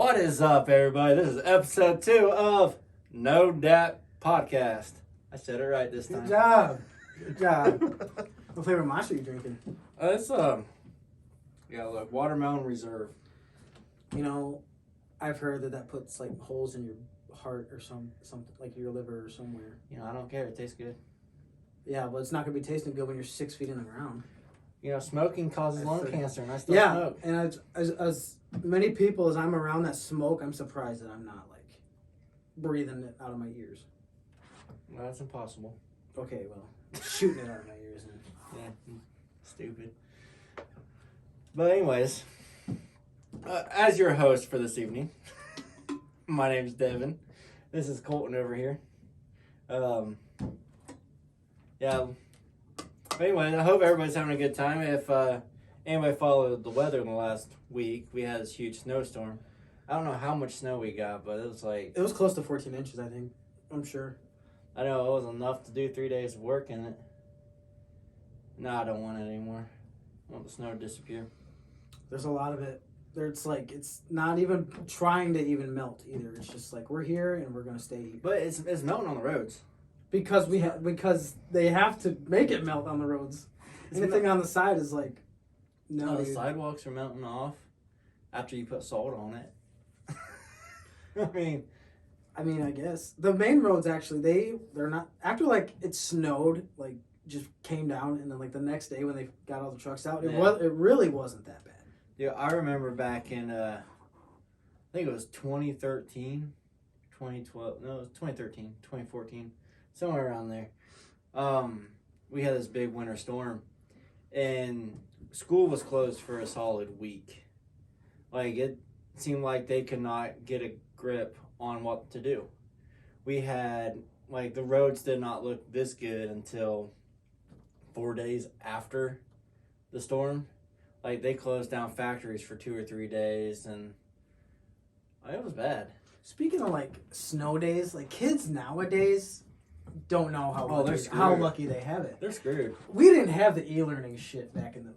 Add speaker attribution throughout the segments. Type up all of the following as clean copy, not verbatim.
Speaker 1: What is up, everybody? This is episode 2 of No Dat Podcast. I said it right this time.
Speaker 2: Good job. Good job. What flavor Monster are you drinking?
Speaker 1: It's look, Watermelon Reserve.
Speaker 2: You know, I've heard that puts like holes in your heart or something like your liver or somewhere.
Speaker 1: You know, I don't care. It tastes good.
Speaker 2: Yeah, but it's not gonna be tasting good when you're 6 feet in the ground.
Speaker 1: You know, smoking causes lung cancer, and I still
Speaker 2: Yeah,
Speaker 1: smoke.
Speaker 2: and as many people as I'm around that smoke, I'm surprised that I'm not like breathing it out of my ears.
Speaker 1: Well, that's impossible.
Speaker 2: Okay, well, shooting it out of my ears.
Speaker 1: Yeah, stupid. But anyways, as your host for this evening, my name's Devin. This is Colton over here. Yeah. But anyway, I hope everybody's having a good time. If anybody followed the weather in the last week, we had this huge snowstorm. I don't know how much snow we got, but it was like...
Speaker 2: It was close to 14 inches, I think. I'm sure.
Speaker 1: I know it was enough to do 3 days of work in it. No, I don't want it anymore. I want the snow to disappear.
Speaker 2: There's a lot of it. It's like, it's not even trying to even melt either. It's just like, we're here and we're going to stay here.
Speaker 1: But it's melting on the roads.
Speaker 2: Because they have to make it melt on the roads. Anything on the side is like, no.
Speaker 1: The sidewalks are melting off after you put salt on it. I mean,
Speaker 2: I guess the main roads actually they're not after like it snowed, like just came down, and then like the next day when they got all the trucks out, it really wasn't that bad.
Speaker 1: Yeah, I remember back in I think it was 2013, 2012. No, it was 2013, 2014. Somewhere around there. We had this big winter storm, and school was closed for a solid week. Like, it seemed like they could not get a grip on what to do. We had, like, the roads did not look this good until 4 days after the storm. Like, they closed down factories for 2 or 3 days, and it was bad.
Speaker 2: Speaking of, like, snow days, like, kids nowadays don't know how lucky they have it.
Speaker 1: They're screwed.
Speaker 2: We didn't have the e-learning shit back in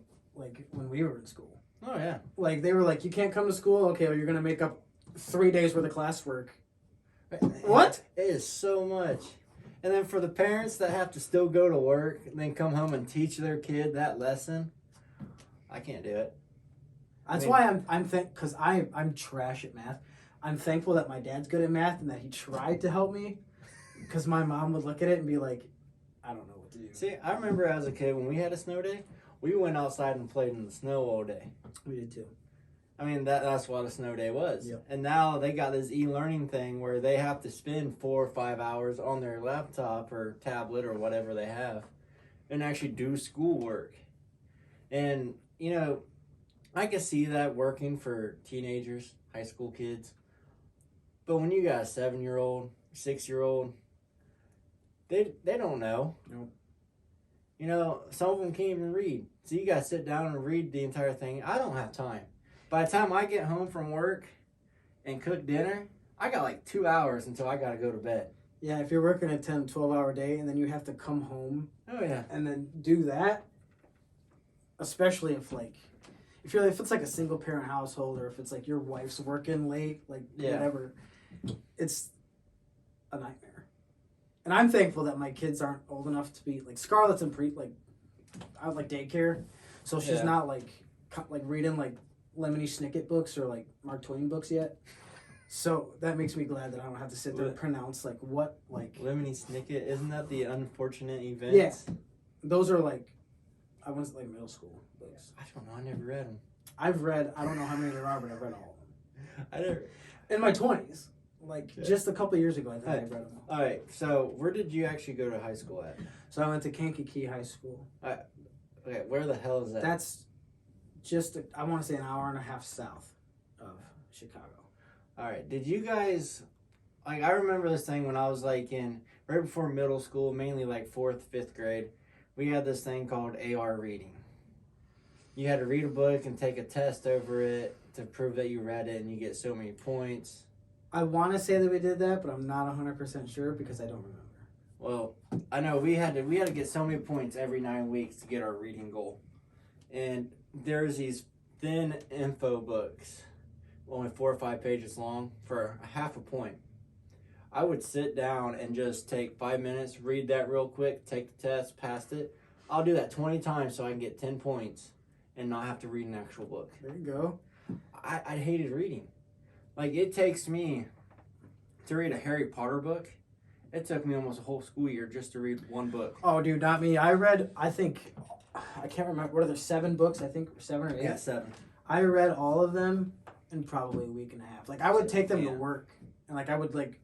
Speaker 2: when we were in school.
Speaker 1: Oh yeah.
Speaker 2: Like they were like, you can't come to school. Okay, well you're gonna make up 3 days worth of classwork. What?
Speaker 1: It is so much. And then for the parents that have to still go to work and then come home and teach their kid that lesson, I can't do it.
Speaker 2: That's why because I'm trash at math. I'm thankful that my dad's good at math and that he tried to help me. Because my mom would look at it and be like, I don't know what to do.
Speaker 1: See, I remember as a kid when we had a snow day, we went outside and played in the snow all day.
Speaker 2: We did too.
Speaker 1: I mean, that's what a snow day was.
Speaker 2: Yep.
Speaker 1: And now they got this e-learning thing where they have to spend 4 or 5 hours on their laptop or tablet or whatever they have and actually do schoolwork. And, you know, I can see that working for teenagers, high school kids. But when you got a 7-year-old, 6-year-old, they don't know.
Speaker 2: Nope.
Speaker 1: You know, some of them can't even read. So you got to sit down and read the entire thing. I don't have time. By the time I get home from work and cook dinner, I got like 2 hours until I got to go to bed.
Speaker 2: Yeah, if you're working a 10, 12-hour day and then you have to come home and then do that, especially if it's like a single parent household or if it's like your wife's working late, whatever, it's a nightmare. And I'm thankful that my kids aren't old enough to be like Scarlett's in I would like daycare, so she's not like reading like Lemony Snicket books or like Mark Twain books yet. So that makes me glad that I don't have to sit there and pronounce like what like
Speaker 1: Lemony Snicket, isn't that the unfortunate event?
Speaker 2: Yeah, those are like I went to like middle school books.
Speaker 1: I don't know. I never read them.
Speaker 2: I've read I don't know how many there are, but I've read all of them.
Speaker 1: I never.
Speaker 2: In my 20s. Just a couple of years ago, I think I read them all.
Speaker 1: All right, so where did you actually go to high school at?
Speaker 2: So I went to Kankakee High School.
Speaker 1: Okay, where the hell is that?
Speaker 2: That's just, I want to say an hour and a half south of Chicago.
Speaker 1: All right, did you guys, I remember this thing when I was right before middle school, mainly like 4th, 5th grade, we had this thing called AR reading. You had to read a book and take a test over it to prove that you read it, and you get so many points.
Speaker 2: I want to say that we did that, but I'm not 100% sure because I don't remember.
Speaker 1: Well, I know we had to get so many points every 9 weeks to get our reading goal. And there's these thin info books only 4 or 5 pages long for a half a point. I would sit down and just take 5 minutes, read that real quick, take the test, pass it. I'll do that 20 times so I can get 10 points and not have to read an actual book.
Speaker 2: There you go.
Speaker 1: I hated reading. Like, it takes me to read a Harry Potter book. It took me almost a whole school year just to read one book.
Speaker 2: Oh, dude, not me. I can't remember. What are there, 7 books? I think 7 or 8.
Speaker 1: Yeah, 7.
Speaker 2: I read all of them in probably a week and a half. Like, I would take them to work, and like I would like,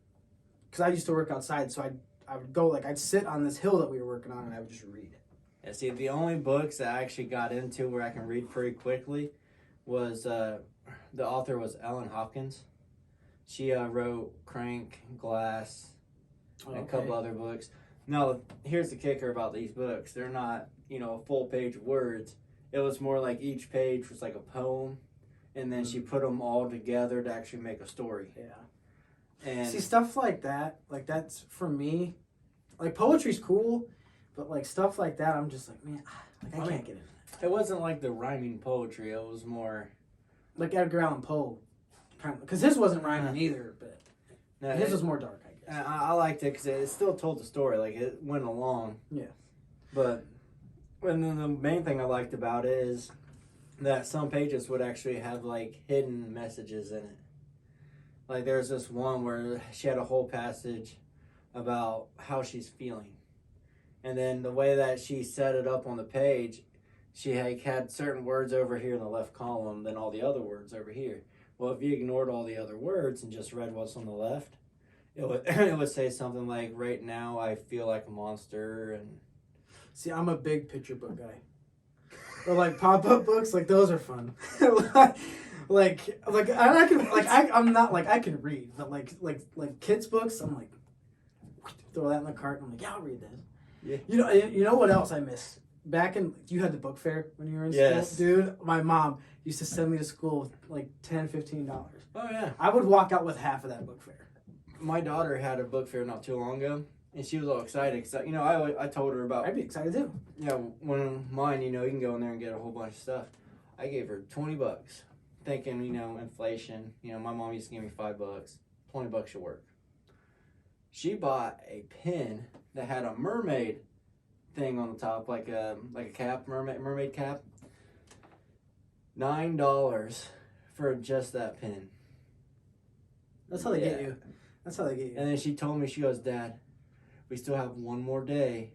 Speaker 2: because I used to work outside, so I would go, like, I'd sit on this hill that we were working on, and I would just read it.
Speaker 1: Yeah, see, the only books that I actually got into where I can read pretty quickly was the author was Ellen Hopkins. She wrote Crank, Glass, and a couple other books. Now, here's the kicker about these books. They're not, a full page of words. It was more like each page was like a poem, and then she put them all together to actually make a story.
Speaker 2: Yeah.
Speaker 1: And
Speaker 2: see, stuff like that, like, that's, for me, like, poetry's cool, but, like, stuff like that, I'm just like, man, like, I can't get into it.
Speaker 1: It wasn't like the rhyming poetry. It was more
Speaker 2: like Edgar Allan Poe, because his wasn't rhyming either, but his was more dark, I guess.
Speaker 1: I liked it because it still told the story. Like, it went along.
Speaker 2: Yeah.
Speaker 1: But, and then the main thing I liked about it is that some pages would actually have, like, hidden messages in it. Like, there's this one where she had a whole passage about how she's feeling. And then the way that she set it up on the page, she had certain words over here in the left column, then all the other words over here. Well, if you ignored all the other words and just read what's on the left, it would say something like, right now I feel like a monster. And
Speaker 2: see, I'm a big picture book guy. Or like pop-up books, like, those are fun. I'm not like, I can read, but like kids books, I'm like, throw that in the cart, and I'm like, yeah, I'll read this.
Speaker 1: Yeah.
Speaker 2: You know what else I miss? Back in, you had the book fair when you were in school? Dude, my mom used to send me to school with like $10, $15.
Speaker 1: Oh, yeah.
Speaker 2: I would walk out with half of that book fair.
Speaker 1: My daughter had a book fair not too long ago, and she was all excited. Cause, I told her about...
Speaker 2: I'd be excited too.
Speaker 1: Yeah, when mine, you can go in there and get a whole bunch of stuff. I gave her $20, thinking, inflation. My mom used to give me $5. $20 should work. She bought a pen that had a mermaid thing on the top, like a cap, mermaid cap. $9 for just that pen.
Speaker 2: That's how they get you. That's how they get you.
Speaker 1: And then she told me, she goes, Dad, we still have one more day,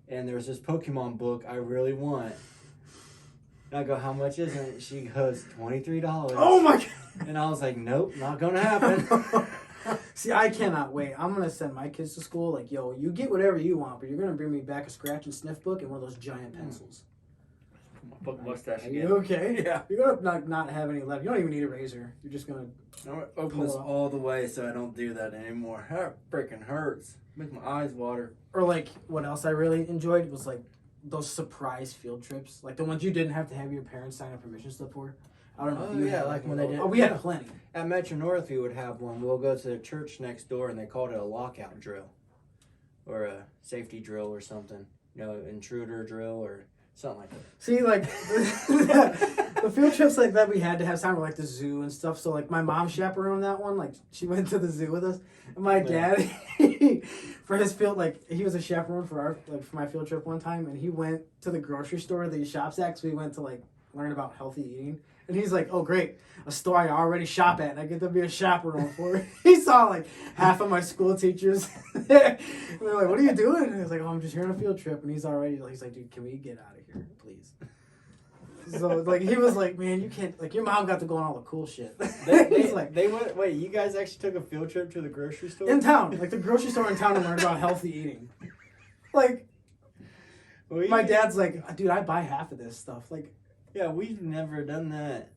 Speaker 1: and there's this Pokemon book I really want. And I go, how much is it? She goes, $23.
Speaker 2: Oh my God.
Speaker 1: And I was like, nope, not gonna happen.
Speaker 2: See, I cannot wait. I'm going to send my kids to school like, yo, you get whatever you want, but you're going to bring me back a scratch and sniff book and one of those giant pencils.
Speaker 1: Book mustache
Speaker 2: Are
Speaker 1: again.
Speaker 2: you okay?
Speaker 1: Yeah.
Speaker 2: You're going to not have any left. You don't even need a razor. You're just going to...
Speaker 1: Open this all the way so I don't do that anymore. That freaking hurts. Makes my eyes water.
Speaker 2: Or like, what else I really enjoyed was like those surprise field trips. Like the ones you didn't have to have your parents sign a permission slip for. I don't know.
Speaker 1: Oh, yeah, like when they did.
Speaker 2: Oh, we had plenty.
Speaker 1: At Metro North, we would have one. We'll go to the church next door, and they called it a lockout drill. Or a safety drill or something. Intruder drill or something like that. See, like,
Speaker 2: the field trips like that we had to have time were like the zoo and stuff. So, like, my mom chaperoned that one. Like, she went to the zoo with us. And my dad, for his field, like, he was a chaperone for my field trip one time. And he went to the grocery store that he shops at. So we went to, like, learn about healthy eating. And he's like, oh, great, a store I already shop at, and I get to be a chaperone for it. He saw, like, half of my school teachers. And they're like, what are you doing? And he's like, oh, I'm just here on a field trip. And he's like, dude, can we get out of here, please? So, like, he was like, man, you can't, like, your mom got to go on all the cool shit.
Speaker 1: They went, wait, you guys actually took a field trip to the grocery store?
Speaker 2: In town. Like, the grocery store in town and learned about healthy eating. Like, my dad's like, dude, I buy half of this stuff. Like,
Speaker 1: yeah, we've never done that.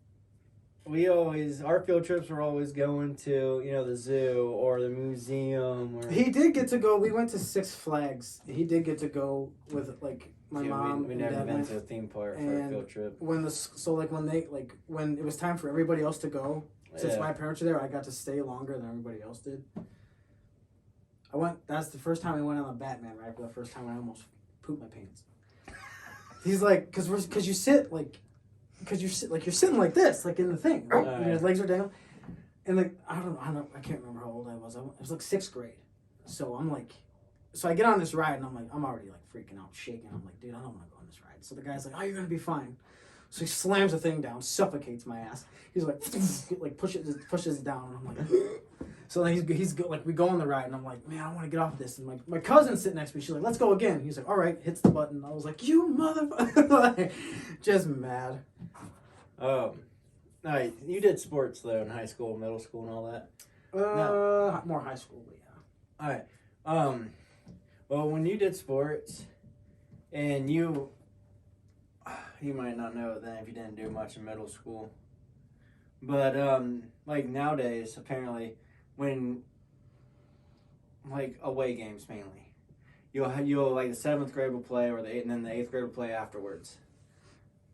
Speaker 1: Our field trips were always going to, the zoo or the museum. Or...
Speaker 2: He did get to go, we went to Six Flags. He did get to go with, like, my mom.
Speaker 1: We never been to a theme park for a field trip.
Speaker 2: When it was time for everybody else to go, since my parents were there, I got to stay longer than everybody else did. That's the first time we went on a Batman ride for the first time I almost pooped my pants. He's like, because you're sitting like this, like in the thing, right? Your legs are down, And like I can't remember how old I was. It was like 6th grade. So I'm like, so I get on this ride and I'm already like freaking out, shaking. I'm like, dude, I don't want to go on this ride. So the guy's like, oh, you're gonna be fine. So he slams the thing down, suffocates my ass. He's like, like pushes it down, and I'm like, so then he's like, we go on the ride, and I'm like, man, I want to get off this. And my cousin's sitting next to me. She's like, let's go again. He's like, all right, hits the button. I was like, you motherfucker, like, just mad.
Speaker 1: All right, you did sports though in high school, middle school, and all that.
Speaker 2: More high school, but yeah.
Speaker 1: All right. Well, when you did sports, and you might not know it then if you didn't do much in middle school, but like nowadays, apparently, when like away games mainly, you'll like the 7th grade will play, or and then the 8th grade will play afterwards.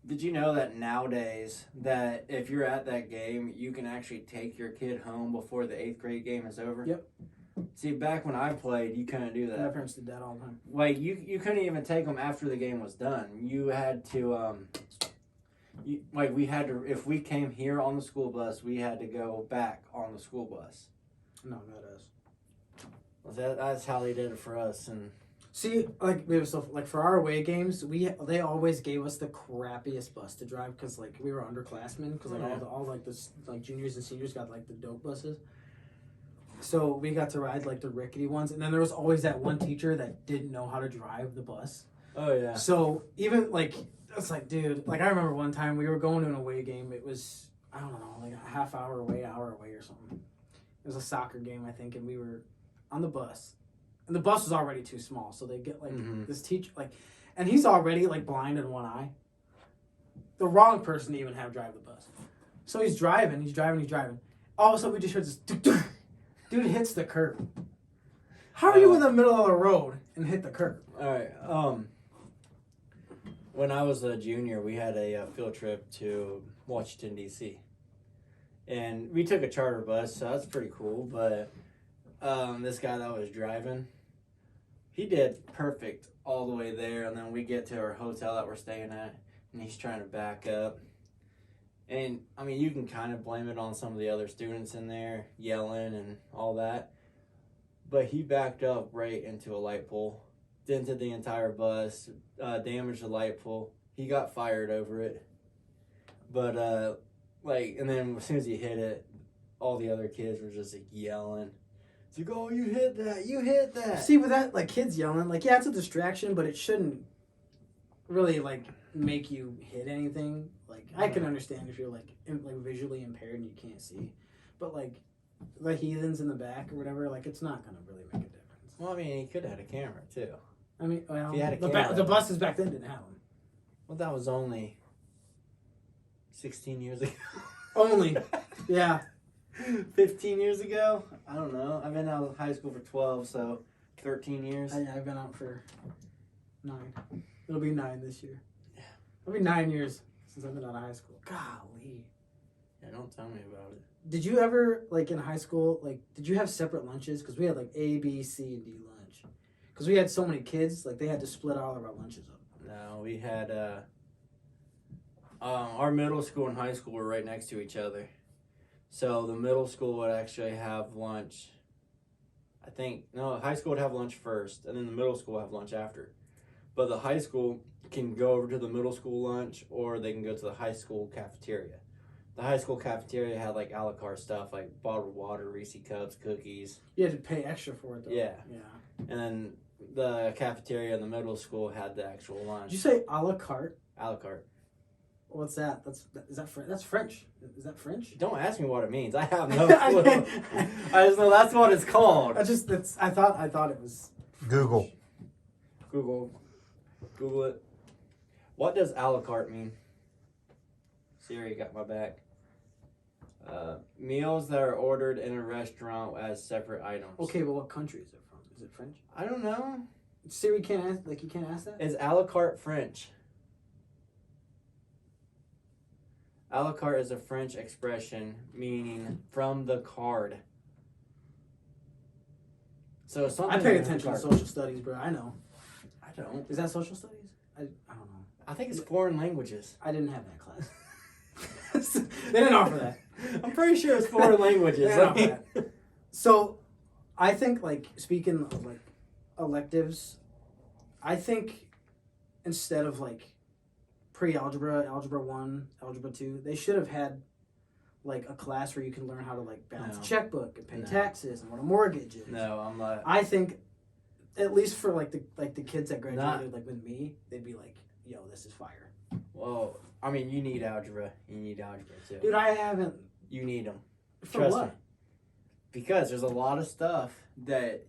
Speaker 1: Did you know that nowadays that if you're at that game, you can actually take your kid home before the 8th grade game is over?
Speaker 2: Yep.
Speaker 1: See, back when I played, you couldn't do that.
Speaker 2: My parents did that all the time.
Speaker 1: Like you couldn't even take them after the game was done. You had to we had to, if we came here on the school bus, we had to go back on the school bus.
Speaker 2: No, not us.
Speaker 1: That's how they did it for us. And
Speaker 2: see, like we were like for our away games, they always gave us the crappiest bus to drive because like we were underclassmen because like all the juniors and seniors got like the dope buses. So we got to ride like the rickety ones, and then there was always that one teacher that didn't know how to drive the bus.
Speaker 1: Oh yeah.
Speaker 2: So even like it's like, dude, like I remember one time we were going to an away game. It was, I don't know, like a half hour away or something. It was a soccer game, I think, and we were on the bus. And the bus was already too small, so they get like this teacher, like, and he's already like blind in one eye. The wrong person to even have drive the bus. So he's driving. All of a sudden we just heard this, dude hits the curb. How are you in the middle of the road and hit the curb?
Speaker 1: All right. When I was a junior, we had a field trip to Washington, D.C. And we took a charter bus, so that's pretty cool. But this guy that was driving, he did perfect all the way there. And then we get to our hotel that we're staying at, and he's trying to back up. And, I mean, you can kind of blame it on some of the other students in there yelling and all that. But he backed up right into a light pole, dented the entire bus, damaged the light pole. He got fired over it. But, and then as soon as he hit it, all the other kids were just, like, yelling. It's like, oh, you hit that.
Speaker 2: See, with that, like, kids yelling, like, yeah, it's a distraction, but it shouldn't really, like, make you hit anything. Like, I can understand if you're, like visually impaired and you can't see. But, like, the heathens in the back or whatever, like, it's not going to really make a difference.
Speaker 1: Well, I mean, he could have had a camera, too.
Speaker 2: I mean, well,
Speaker 1: if he had a camera,
Speaker 2: the buses back then didn't have them.
Speaker 1: Well, that was only 16 years ago.
Speaker 2: Only. Yeah.
Speaker 1: 15 years ago? I don't know. I've been out of high school for 12, so 13 years.
Speaker 2: I've been out for 9. It'll be 9 this year.
Speaker 1: Yeah.
Speaker 2: It'll be 9 years since I've been out of high school. Golly.
Speaker 1: Yeah, don't tell me about it.
Speaker 2: Did you ever, like, in high school, like, did you have separate lunches? Because we had, like, A, B, C, and D lunch. Because we had so many kids, like, they had to split all of our lunches up.
Speaker 1: No, we had, our middle school and high school were right next to each other. So the middle school would actually have lunch. High school would have lunch first, and then the middle school would have lunch after. But the high school can go over to the middle school lunch, or they can go to the high school cafeteria. The high school cafeteria had, like, a la carte stuff, like bottled water, Reese cups, cookies.
Speaker 2: You had to pay extra for it, though.
Speaker 1: Yeah.
Speaker 2: Yeah.
Speaker 1: And then the cafeteria in the middle school had the actual lunch.
Speaker 2: Did you say a la carte?
Speaker 1: A la carte.
Speaker 2: What's that? That's French. Is that French?
Speaker 1: Don't ask me what it means. I have no clue. I just know that's what it's called.
Speaker 2: I thought it was
Speaker 3: Google.
Speaker 1: Google it. What does a la carte mean? Siri got my back. Meals that are ordered in a restaurant as separate items.
Speaker 2: Okay, but what country is it from? Is it French?
Speaker 1: I don't know.
Speaker 2: Siri can't ask. Like, you can't ask that.
Speaker 1: Is a la carte French? A la carte is a French expression meaning from the card. So something.
Speaker 2: I pay attention to social studies, bro. I know.
Speaker 1: I don't.
Speaker 2: Is that social studies? I don't know.
Speaker 1: I think it's foreign languages.
Speaker 2: I didn't have that class. They didn't offer that.
Speaker 1: I'm pretty sure it's 4 languages.
Speaker 2: They're not bad. So, I think, like, speaking of, like, electives, I think instead of, like, pre-algebra, algebra 1, algebra 2, they should have had, like, a class where you can learn how to, like, balance a checkbook and pay taxes and what a mortgage is.
Speaker 1: No, I'm not.
Speaker 2: I think, at least for, like, the kids that graduated, like, with me, they'd be like, yo, this is fire.
Speaker 1: Well, I mean, you need algebra. You need algebra, too.
Speaker 2: Dude, I haven't.
Speaker 1: You need them.
Speaker 2: For
Speaker 1: Trust
Speaker 2: what?
Speaker 1: me. Because there's a lot of stuff that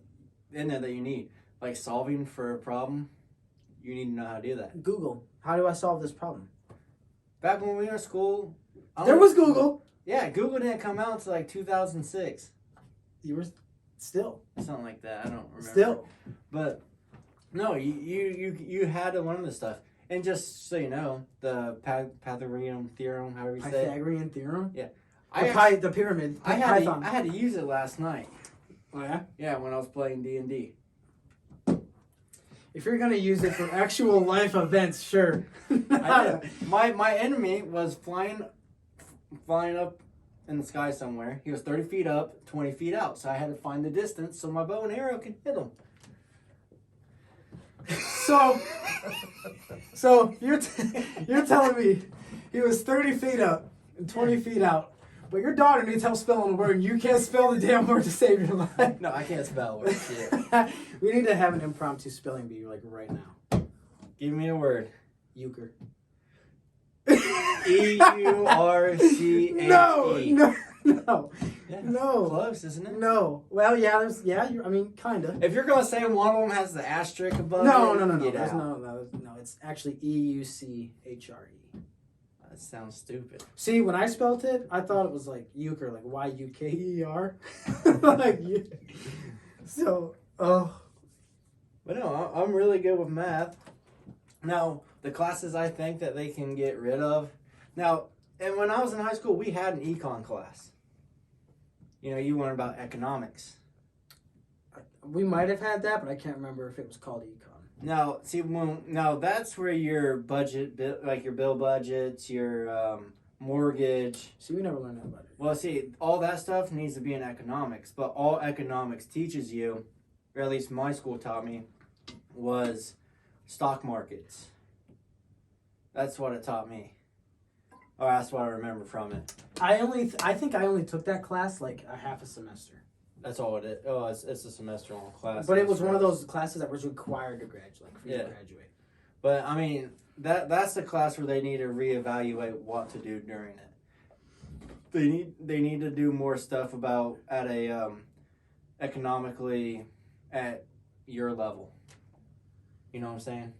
Speaker 1: in there that you need. Like solving for a problem, you need to know how to do that.
Speaker 2: Google. How do I solve this problem?
Speaker 1: Back when we were in school,
Speaker 2: There was Google.
Speaker 1: Yeah, Google didn't come out until like 2006.
Speaker 2: You were still.
Speaker 1: Something like that. I don't remember.
Speaker 2: Still.
Speaker 1: But no, you had to learn this stuff. And just so you know, the Pythagorean theorem, however you say it.
Speaker 2: Pythagorean theorem?
Speaker 1: Yeah.
Speaker 2: The pyramid.
Speaker 1: I had to use it last night.
Speaker 2: Oh yeah?
Speaker 1: Yeah, when I was playing D&D.
Speaker 2: If you're gonna use it for actual life events, sure.
Speaker 1: I did. My enemy was flying up in the sky somewhere. He was 30 feet up, 20 feet out. So I had to find the distance so my bow and arrow can hit him.
Speaker 2: So you're telling me he was 30 feet up and 20 feet out, but your daughter needs help spelling a word and you can't spell the damn word to save your life.
Speaker 1: No, I can't spell words. Shit.
Speaker 2: We need to have an impromptu spelling bee like right now.
Speaker 1: Give me a word.
Speaker 2: Euchre.
Speaker 1: EURCHE.
Speaker 2: No.
Speaker 1: Yeah,
Speaker 2: No.
Speaker 1: close, isn't it?
Speaker 2: No. Well, yeah, I mean, kind of.
Speaker 1: If you're going to say one of them has the asterisk above
Speaker 2: No.
Speaker 1: it,
Speaker 2: No,
Speaker 1: get out.
Speaker 2: no, it's actually EUCHRE.
Speaker 1: That sounds stupid.
Speaker 2: See, when I spelt it, I thought it was like euchre, like YUKER. Like, so, oh.
Speaker 1: But no, I'm really good with math. Now, the classes I think that they can get rid of. Now, and when I was in high school, we had an econ class. You know, you learn about economics.
Speaker 2: We might have had that, but I can't remember if it was called econ.
Speaker 1: Now, see, that's where your budget, like your bill budgets, your mortgage.
Speaker 2: See, we never learned that about it.
Speaker 1: Well, see, all that stuff needs to be in economics, but all economics teaches you, or at least my school taught me, was stock markets. That's what it taught me. Or that's what I remember from it.
Speaker 2: I think I only took that class like a half a semester.
Speaker 1: That's all it is. Oh, it's a semester-long class.
Speaker 2: But it was one of those classes that was required to graduate, like for you to graduate.
Speaker 1: But I mean, that's the class where they need to reevaluate what to do during it. They need to do more stuff about at a economically at your level. You know what I'm saying?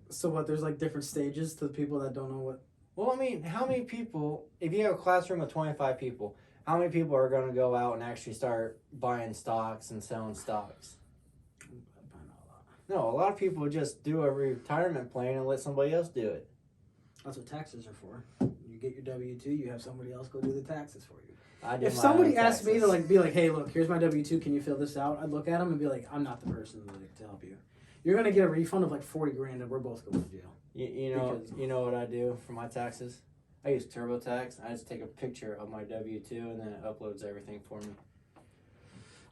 Speaker 2: So what? There's like different stages to the people that don't know what.
Speaker 1: Well, I mean, how many people? If you have a classroom of 25 people, how many people are going to go out and actually start buying stocks and selling stocks? No, a lot of people just do a retirement plan and let somebody else do it.
Speaker 2: That's what taxes are for. You get your W-2, you have somebody else go do the taxes for you.
Speaker 1: If
Speaker 2: somebody asked me to be like, hey, look, here's my W-2, can you fill this out? I'd look at them and be like, I'm not the person to help you. You're going to get a refund of like $40,000 and we're both going to jail.
Speaker 1: You know what I do for my taxes? I use TurboTax. I just take a picture of my W-2 and then it uploads everything for me.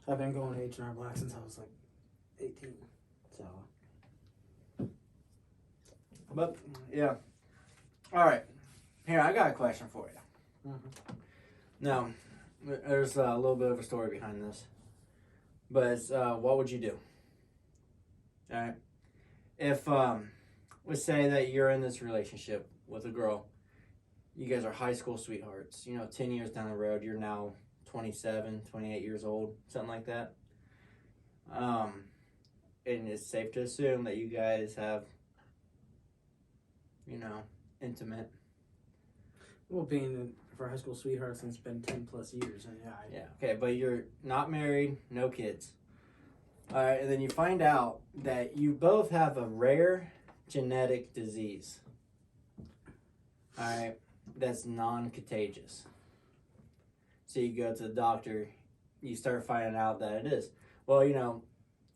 Speaker 2: I've been going to H&R Block since I was like 18. So.
Speaker 1: But, yeah. All right. Here, I got a question for you.
Speaker 2: Mm-hmm.
Speaker 1: Now, there's a little bit of a story behind this. But it's, what would you do? All right. If, let's say that you're in this relationship with a girl. You guys are high school sweethearts. 10 years down the road, you're now 27, 28 years old, something like that. And it's safe to assume that you guys have, intimate.
Speaker 2: Well, being for high school sweethearts, it's been 10 plus years. And
Speaker 1: yeah, okay, but you're not married, no kids. All right, and then you find out that you both have a rare genetic disease. All right, that's non-contagious. So you go to the doctor, you start finding out that it is. Well,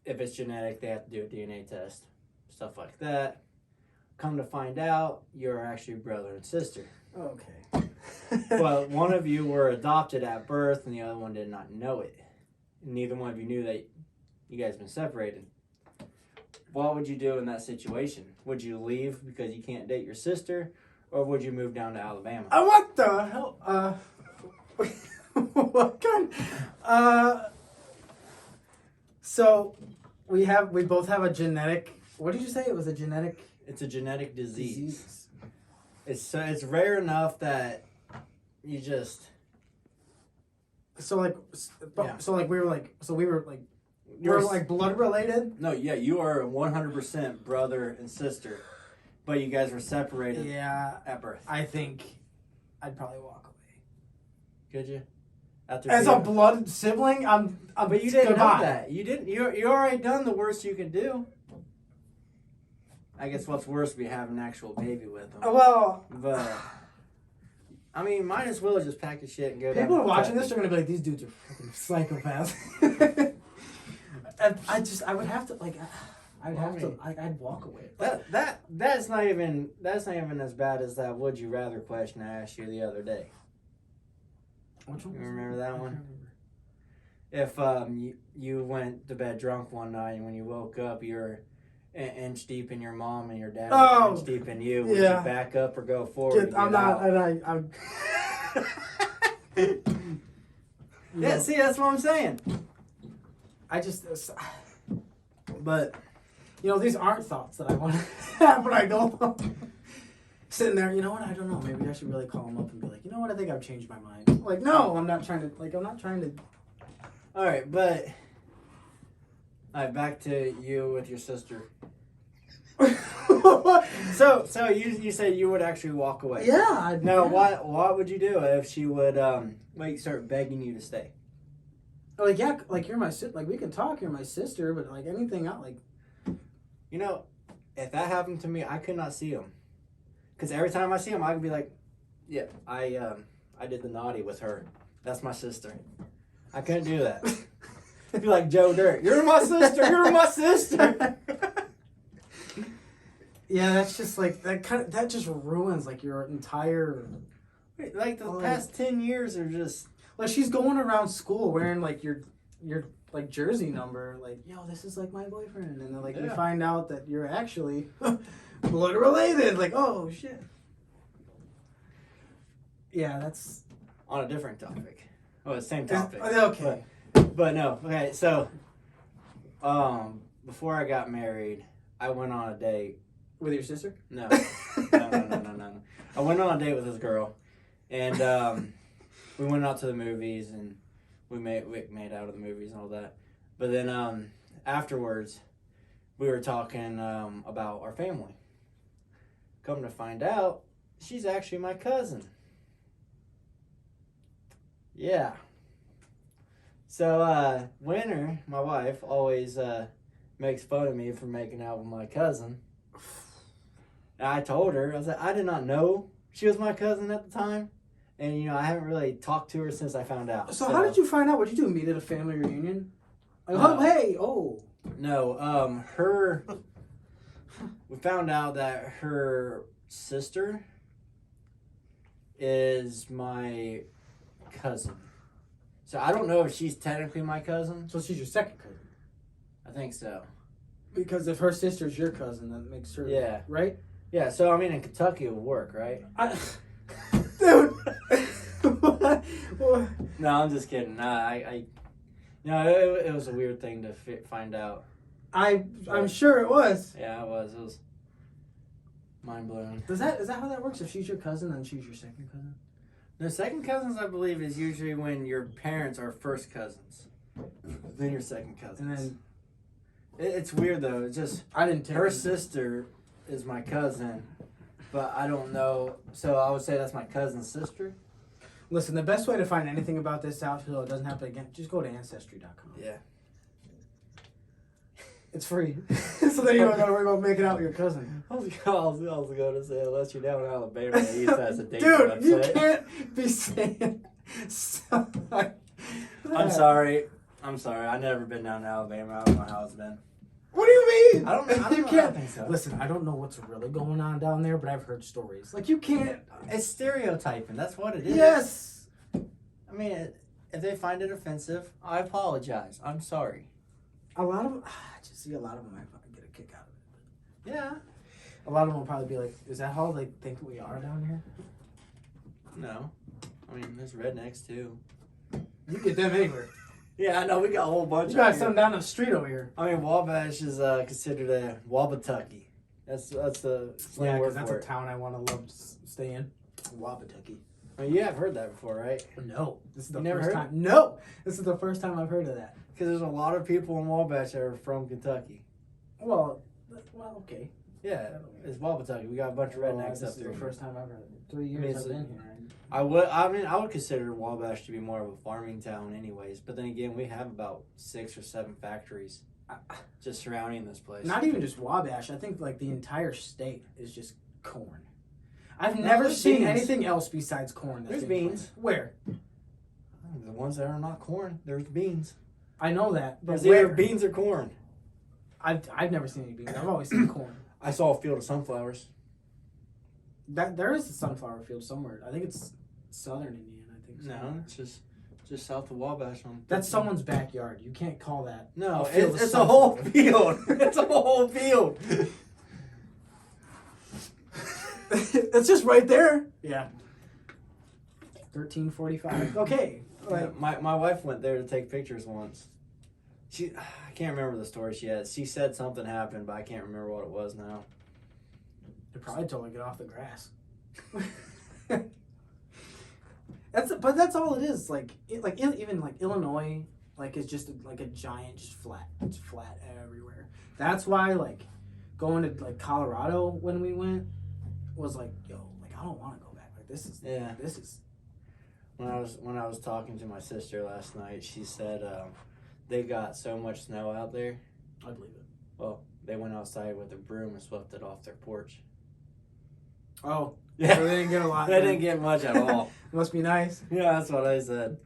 Speaker 1: if it's genetic, they have to do a DNA test, stuff like that. Come to find out, you're actually brother and sister.
Speaker 2: Okay.
Speaker 1: But one of you were adopted at birth and the other one did not know it. Neither one of you knew that you guys been separated. What would you do in that situation? Would you leave because you can't date your sister, or would you move down to Alabama?
Speaker 2: What the hell? What kind? So we both have a genetic. What did you say? It was a genetic.
Speaker 1: It's a genetic disease. It's rare enough that you just.
Speaker 2: So like,
Speaker 1: Yeah.
Speaker 2: we were like blood related.
Speaker 1: No, yeah, you are 100% brother and sister, but you guys were separated.
Speaker 2: Yeah,
Speaker 1: at birth.
Speaker 2: I think I'd probably walk away.
Speaker 1: Could you?
Speaker 2: As a blood sibling,
Speaker 1: but you didn't know that. You didn't. You already done the worst you could do. I guess what's worse would be having an actual baby with them.
Speaker 2: Well,
Speaker 1: but I mean, might as well just pack your shit and go.
Speaker 2: People are watching this. They're gonna be like, "These dudes are fucking psychopaths." I would have to like. I'd walk away.
Speaker 1: That's not even as bad as that would you rather question I asked you the other day.
Speaker 2: Which one?
Speaker 1: You remember that one? If you went to bed drunk one night and when you woke up you're an inch deep in your mom and your dad an inch deep in you, would you back up or go forward?
Speaker 2: I'm
Speaker 1: yeah, see, that's what I'm saying.
Speaker 2: But these aren't thoughts that I want to have when I go home. Sitting there, you know what? I don't know. Maybe I should really call him up and be like, you know what? I think I've changed my mind. Like, no, I'm not trying to.
Speaker 1: All right, but back to you with your sister. So you said you would actually walk away.
Speaker 2: Yeah.
Speaker 1: What would you do if she would start begging you to stay?
Speaker 2: Like, yeah, like you're my sister. Like, we can talk. You're my sister, but like anything else, like.
Speaker 1: If that happened to me, I could not see him. Because every time I see him, I could be like, yeah, I did the naughty with her. That's my sister. I couldn't do that. I'd be like Joe Dirt. You're my sister. You're my sister.
Speaker 2: Yeah, that's just like that just ruins like your entire.
Speaker 1: Like the past 10 years are just
Speaker 2: like she's going around school wearing like your like jersey number, like, yo, this is like my boyfriend, and then like you find out that you're actually blood related, like, oh shit. Yeah, that's
Speaker 1: on a different topic. Oh, the same topic.
Speaker 2: Okay.
Speaker 1: But no. Okay, so before I got married, I went on a date
Speaker 2: with your sister.
Speaker 1: No. No. I went on a date with this girl, and we went out to the movies and. We made out of the movies and all that. But then afterwards, we were talking about our family. Come to find out, she's actually my cousin. Yeah. So Winter, my wife, always makes fun of me for making out with my cousin. And I told her, I was like, I did not know she was my cousin at the time. And, I haven't really talked to her since I found out.
Speaker 2: So how did you find out? What did you do? Meet at a family reunion? Like,
Speaker 1: No, we found out that her sister is my cousin. So I don't know if she's technically my cousin.
Speaker 2: So she's your second cousin?
Speaker 1: I think so.
Speaker 2: Because if her sister's your cousin, that makes her...
Speaker 1: Yeah.
Speaker 2: Right?
Speaker 1: Yeah, so, in Kentucky it would work, right?
Speaker 2: Dude.
Speaker 1: No, I'm just kidding. It was a weird thing to find out.
Speaker 2: I'm sure it was.
Speaker 1: Yeah, it was. It was mind blowing.
Speaker 2: Is that how that works? If she's your cousin, then she's your second cousin?
Speaker 1: No, second cousins, I believe, is usually when your parents are first cousins. Then your second cousins.
Speaker 2: And then
Speaker 1: it's weird though. It's just her sister is my cousin. But I don't know. So I would say that's my cousin's sister.
Speaker 2: Listen, the best way to find anything about this out so it doesn't happen again, just go to Ancestry.com.
Speaker 1: Yeah.
Speaker 2: It's free. So then you don't got to worry about making out with your cousin.
Speaker 1: I was going to say, unless you're down in Alabama, that's a dating
Speaker 2: Dude,
Speaker 1: website.
Speaker 2: you can't be saying stuff like that.
Speaker 1: I'm sorry. I've never been down to Alabama. I don't know how it's been.
Speaker 2: What do you mean?
Speaker 1: I don't know. I don't think so.
Speaker 2: Listen, I don't know what's really going on down there, but I've heard stories. Like, you can't.
Speaker 1: It's stereotyping. That's what it is.
Speaker 2: Yes.
Speaker 1: I mean, if they find it offensive, I apologize. I'm sorry.
Speaker 2: A lot of them, I just see a lot of them might fucking get a kick out of it.
Speaker 1: Yeah.
Speaker 2: A lot of them will probably be like, is that how they think we are down here?
Speaker 1: No. I mean, there's rednecks too.
Speaker 2: You get them anywhere.
Speaker 1: Yeah, I know. We got a whole bunch.
Speaker 2: You got some down the street over here.
Speaker 1: I mean, Wabash is considered a Wabatucky. That's the slang word
Speaker 2: that's
Speaker 1: for
Speaker 2: a
Speaker 1: it.
Speaker 2: town I want to love to stay in. Wabatucky.
Speaker 1: I mean, you have heard that before, right?
Speaker 2: No, this is the
Speaker 1: You never
Speaker 2: first
Speaker 1: heard?
Speaker 2: time. No, this is the first time I've heard of that.
Speaker 1: Because there's a lot of people in Wabash that are from Kentucky.
Speaker 2: Well, okay.
Speaker 1: Yeah, it's Wabatucky. We got a bunch of rednecks up
Speaker 2: This is
Speaker 1: there.
Speaker 2: the first time I've heard it. 3 years I've been here.
Speaker 1: I would consider Wabash to be more of a farming town, anyways. But then again, we have about 6 or 7 factories just surrounding this place.
Speaker 2: Not even just Wabash. I think like the entire state is just corn. I've never seen
Speaker 1: beans.
Speaker 2: anything else besides corn.
Speaker 1: There's beans.
Speaker 2: Where?
Speaker 1: The ones that are not corn. There's beans.
Speaker 2: I know that. But
Speaker 1: There's
Speaker 2: where?
Speaker 1: either beans or corn.
Speaker 2: I've never seen any beans. I've always seen corn.
Speaker 1: I saw a field of sunflowers.
Speaker 2: That there is a sunflower field somewhere. I think it's southern Indiana. I think.
Speaker 1: No, it's just south of Wabash.
Speaker 2: That's someone's backyard. You can't call that.
Speaker 1: No,
Speaker 2: field of
Speaker 1: it's a whole
Speaker 2: sunflowers.
Speaker 1: field. It's a whole field.
Speaker 2: It's just right there. Yeah. 1345. Okay.
Speaker 1: Like my wife went there to take pictures once. I can't remember the story she had. She said something happened, but I can't remember what it was now.
Speaker 2: They probably told her to get off the grass. That's all it is. Even like Illinois, like it's just like a giant, just flat. It's flat everywhere. That's why like going to like Colorado when we went was like, yo, like I don't want to go back. Like this is.
Speaker 1: When I was talking to my sister last night, she said they got so much snow out there.
Speaker 2: I believe it.
Speaker 1: Well, they went outside with a broom and swept it off their porch.
Speaker 2: Oh,
Speaker 1: Yeah.
Speaker 2: So they didn't get a lot.
Speaker 1: They didn't get much at all.
Speaker 2: Must be nice.
Speaker 1: Yeah, that's what I said.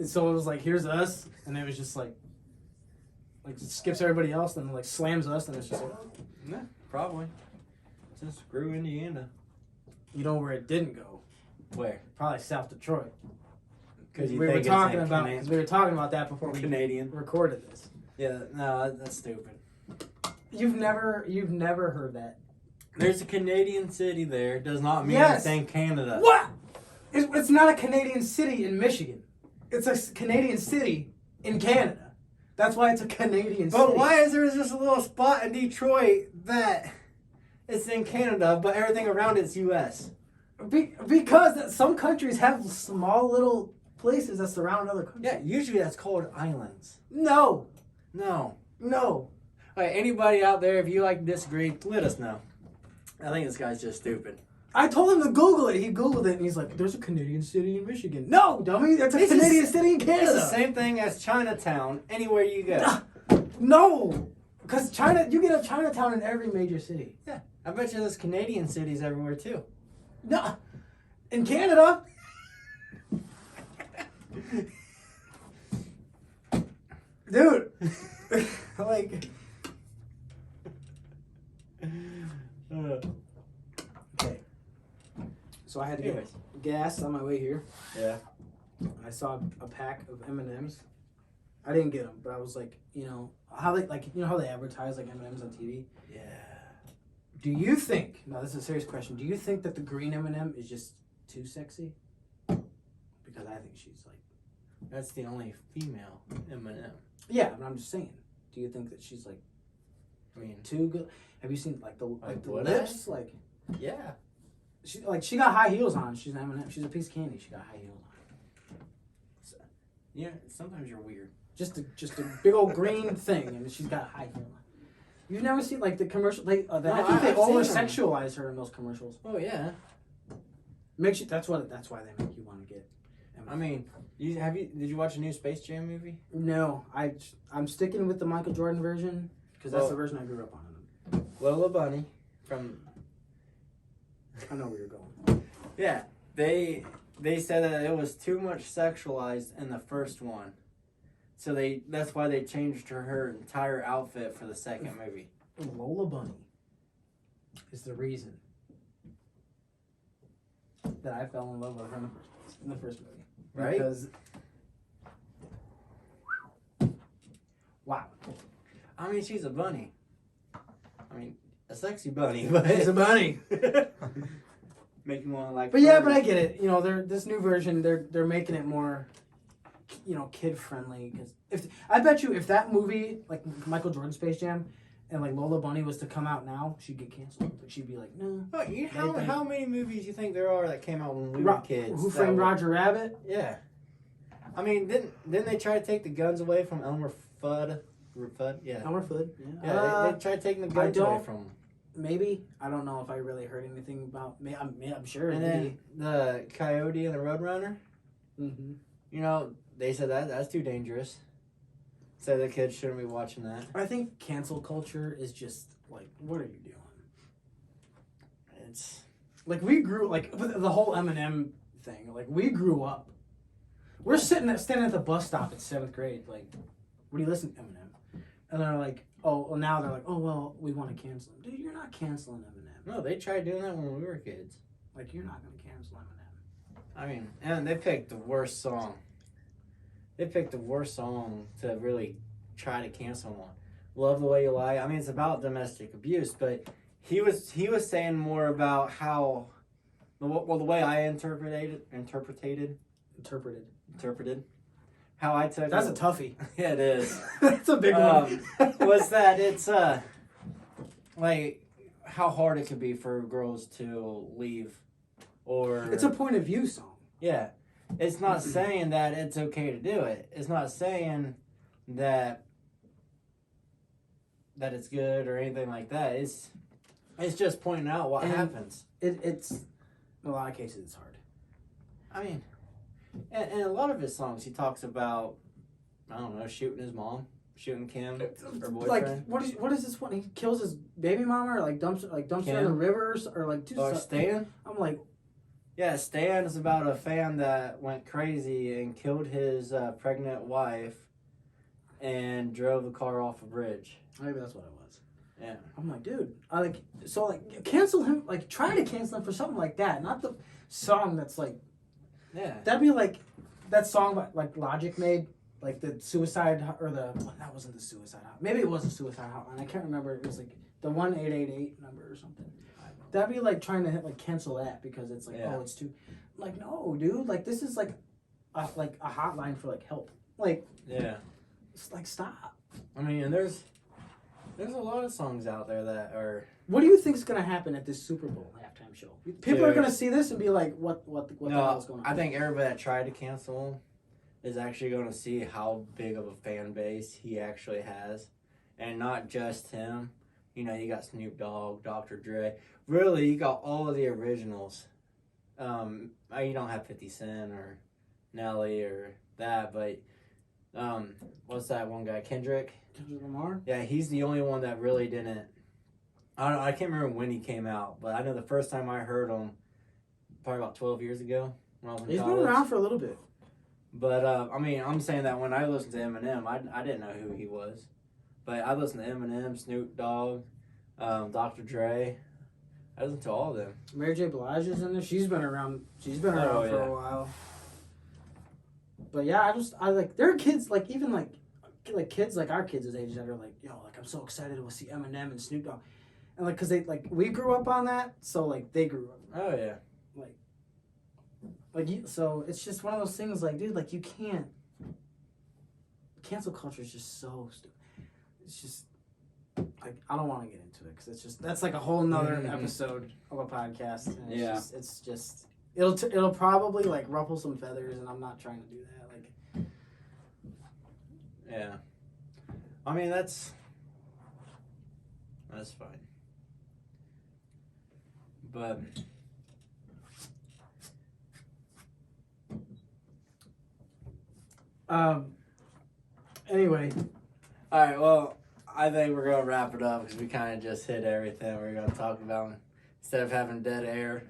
Speaker 2: So it was like, here's us, and it was just like it skips everybody else, and like slams us, and it's just like,
Speaker 1: Yeah, probably. Just grew Indiana.
Speaker 2: you know where it didn't go?
Speaker 1: Where?
Speaker 2: Probably South Detroit.
Speaker 1: Because
Speaker 2: We were talking about that before we
Speaker 1: Canadian.
Speaker 2: recorded this.
Speaker 1: Yeah, no, that's stupid.
Speaker 2: You've never heard that.
Speaker 1: There's a Canadian city there. Does not mean
Speaker 2: Yes.
Speaker 1: it's in Canada.
Speaker 2: What? It's not a Canadian city in Michigan. It's a Canadian city in Canada. That's why it's a Canadian city.
Speaker 1: But why is there just a little spot in Detroit that it's in Canada, but everything around it's U.S.?
Speaker 2: Because some countries have small little places that surround other countries.
Speaker 1: Yeah, usually that's called islands.
Speaker 2: No.
Speaker 1: No.
Speaker 2: No.
Speaker 1: All right, anybody out there, if you disagree, let us know. I think this guy's just stupid.
Speaker 2: I told him to Google it. He Googled it, and he's like, there's a Canadian city in Michigan. No, dummy. That's a Canadian city in Canada.
Speaker 1: It's the same thing as Chinatown anywhere you go.
Speaker 2: No. Because you get a Chinatown in every major city.
Speaker 1: Yeah, I bet you there's Canadian cities everywhere too.
Speaker 2: No. In Canada. Dude. Like. Okay. So I had to get gas on my way here.
Speaker 1: Yeah.
Speaker 2: I saw a pack of M&Ms. I didn't get them, but I was like, how they how they advertise like M&Ms on TV.
Speaker 1: Yeah.
Speaker 2: Do you think? Now this is a serious question. Do you think that the green M&M is just too sexy? Because I think she's like.
Speaker 1: That's the only female M&M.
Speaker 2: Yeah, but I'm just saying. Do you think that she's like?
Speaker 1: I mean,
Speaker 2: too good. Have you seen the
Speaker 1: what
Speaker 2: lips? Like,
Speaker 1: yeah.
Speaker 2: She got high heels on. She's an M&M. She's a piece of candy. She got high heels on.
Speaker 1: So, yeah. Sometimes you're weird.
Speaker 2: Just a big old green thing, and she's got high heels on. You've never seen like the commercial? I think they
Speaker 1: I've
Speaker 2: over
Speaker 1: seen them.
Speaker 2: sexualize her in those commercials.
Speaker 1: Oh yeah.
Speaker 2: Makes you. That's why they make you want to get. M&M.
Speaker 1: I mean, did you watch a new Space Jam movie?
Speaker 2: No, I'm sticking with the Michael Jordan version because that's
Speaker 1: Well-
Speaker 2: the version I grew up on.
Speaker 1: Lola Bunny from.
Speaker 2: I know where you're going.
Speaker 1: Yeah, they said that it was too much sexualized in the first one, So that's why they changed her entire outfit for the second movie.
Speaker 2: Lola Bunny is the reason that I fell in love with her in the first movie.
Speaker 1: Right?
Speaker 2: Because wow.
Speaker 1: I mean, she's a bunny. I mean, a sexy bunny, but
Speaker 2: She's a bunny.
Speaker 1: Make you want to like.
Speaker 2: But yeah, but I get it. You know, this new version, they're making it more, you know, kid friendly. Because I bet you if that movie, like Michael Jordan Space Jam, and like Lola Bunny was to come out now, she'd get canceled. Like she'd be like, no.
Speaker 1: Oh, how many movies do you think there are that came out when we were kids?
Speaker 2: Who Framed Roger Rabbit?
Speaker 1: Yeah. I mean, didn't they try to take the guns away from Elmer Fudd? Yeah.
Speaker 2: Elmer Fudd. Yeah.
Speaker 1: Yeah, they tried taking the guns away from him.
Speaker 2: Maybe. I don't know if I really heard anything about. I'm sure.
Speaker 1: And then the Coyote and the Roadrunner.
Speaker 2: Mm-hmm.
Speaker 1: You know, they said that's too dangerous. Said the kids shouldn't be watching that.
Speaker 2: I think cancel culture is just like, what are you doing?
Speaker 1: It's
Speaker 2: like we grew like the whole Eminem thing. Like we grew up. We're standing at the bus stop in 7th grade. Like, what do you listen to Eminem? And they're like, oh, well, now they're like, oh, well, we want to cancel him. Dude, you're not canceling Eminem.
Speaker 1: No, they tried doing that when we were kids.
Speaker 2: Like, you're not going to cancel Eminem.
Speaker 1: I mean, and they picked the worst song. They picked the worst song to really try to cancel him on. Love the Way You Lie. I mean, it's about domestic abuse, but he was saying more about how, the way I interpreted, how I took
Speaker 2: That's
Speaker 1: it.
Speaker 2: a toughie.
Speaker 1: Yeah, it is.
Speaker 2: That's a big one.
Speaker 1: Was that it's like how hard it could be for girls to leave, or
Speaker 2: it's a point of view song.
Speaker 1: Yeah, it's not saying that it's okay to do it. It's not saying that it's good or anything like that. It's just pointing out what happens.
Speaker 2: It's in a lot of cases it's hard.
Speaker 1: I mean. And in a lot of his songs, he talks about, I don't know, shooting his mom, shooting Kim, her boyfriend.
Speaker 2: Like, what is this one? He kills his baby mama or like dumps her in the rivers or like.
Speaker 1: Or Stan?
Speaker 2: I'm like.
Speaker 1: Yeah, Stan is about a fan that went crazy and killed his pregnant wife and drove the car off a bridge.
Speaker 2: Maybe that's what it was.
Speaker 1: Yeah.
Speaker 2: I'm like, dude, cancel him. Like, try to cancel him for something like that, not the song that's like.
Speaker 1: Yeah.
Speaker 2: That'd be like that song like Logic made, like the suicide or the that wasn't the suicide hotline. Maybe it was a suicide hotline. I can't remember. It was like the 1-888 number or something. That'd be like trying to cancel that because it's like oh it's too like no dude like this is like a hotline for like help like it's like stop.
Speaker 1: I mean, and there's a lot of songs out there that are.
Speaker 2: What do you think's gonna happen at this Super Bowl halftime show? People are gonna see this and be like, "What the hell is going on?"
Speaker 1: I think everybody that tried to cancel him is actually going to see how big of a fan base he actually has, and not just him. You know, you got Snoop Dogg, Dr. Dre. Really, you got all of the originals. You don't have 50 Cent or Nelly or that, but what's that one guy? Kendrick
Speaker 2: Lamar.
Speaker 1: Yeah, he's the only one that really didn't. I can't remember when he came out, but I know the first time I heard him, probably about 12 years ago. When I was in
Speaker 2: He's
Speaker 1: college.
Speaker 2: been around for a little bit.
Speaker 1: But, I mean, I'm saying that when I listened to Eminem, I didn't know who he was. But I listened to Eminem, Snoop Dogg, Dr. Dre. I listened to all of them.
Speaker 2: Mary J. Blige is in there. She's been around for a while. But yeah, I like, there are kids, like, even like kids, like our kids' age that are like, like, I'm so excited to see Eminem and Snoop Dogg. And like, cause they we grew up on that, so like they grew up.
Speaker 1: Oh yeah.
Speaker 2: So it's just one of those things. Like, dude, like you can't. Cancel culture is just so stupid. It's just like I don't want to get into it because that's like a whole nother episode of a podcast. And it's just it'll probably like ruffle some feathers, and I'm not trying to do that. Like,
Speaker 1: yeah, I mean that's fine. But
Speaker 2: anyway.
Speaker 1: All right, well, I think we're going to wrap it up because we kind of just hit everything we're going to talk about instead of having dead air.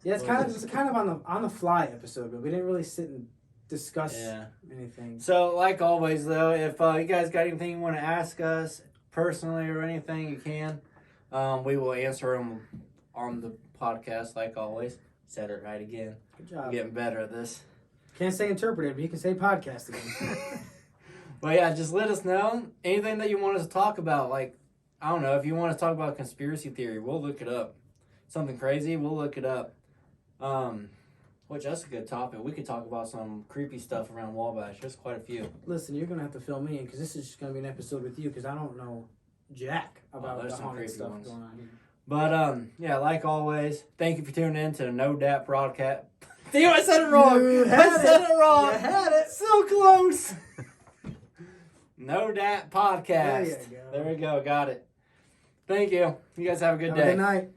Speaker 2: Yeah, it's kind of on the fly episode, but we didn't really sit and discuss anything.
Speaker 1: So, like always, though, if you guys got anything you want to ask us personally or anything, you can. We will answer them on the podcast, like always. Said it right again.
Speaker 2: Good job.
Speaker 1: I'm getting better at this.
Speaker 2: Can't say interpreted, but you can say podcast again.
Speaker 1: Well, yeah, just let us know. Anything that you want us to talk about, like, I don't know, if you want to talk about conspiracy theory, we'll look it up. Something crazy, we'll look it up. Which, that's a good topic. We could talk about some creepy stuff around Wabash. There's quite a few.
Speaker 2: Listen, you're going to have to fill me in, because this is just going to be an episode with you, because I don't know jack about the haunted stuff going on here.
Speaker 1: But, yeah, like always, thank you for tuning in to the No Doubt broadcast. Damn, I said it wrong. I said it wrong.
Speaker 2: You had it.
Speaker 1: So close. No Doubt podcast.
Speaker 2: There you go.
Speaker 1: There we go. Got it. Thank you. You guys have a good day.
Speaker 2: Good night.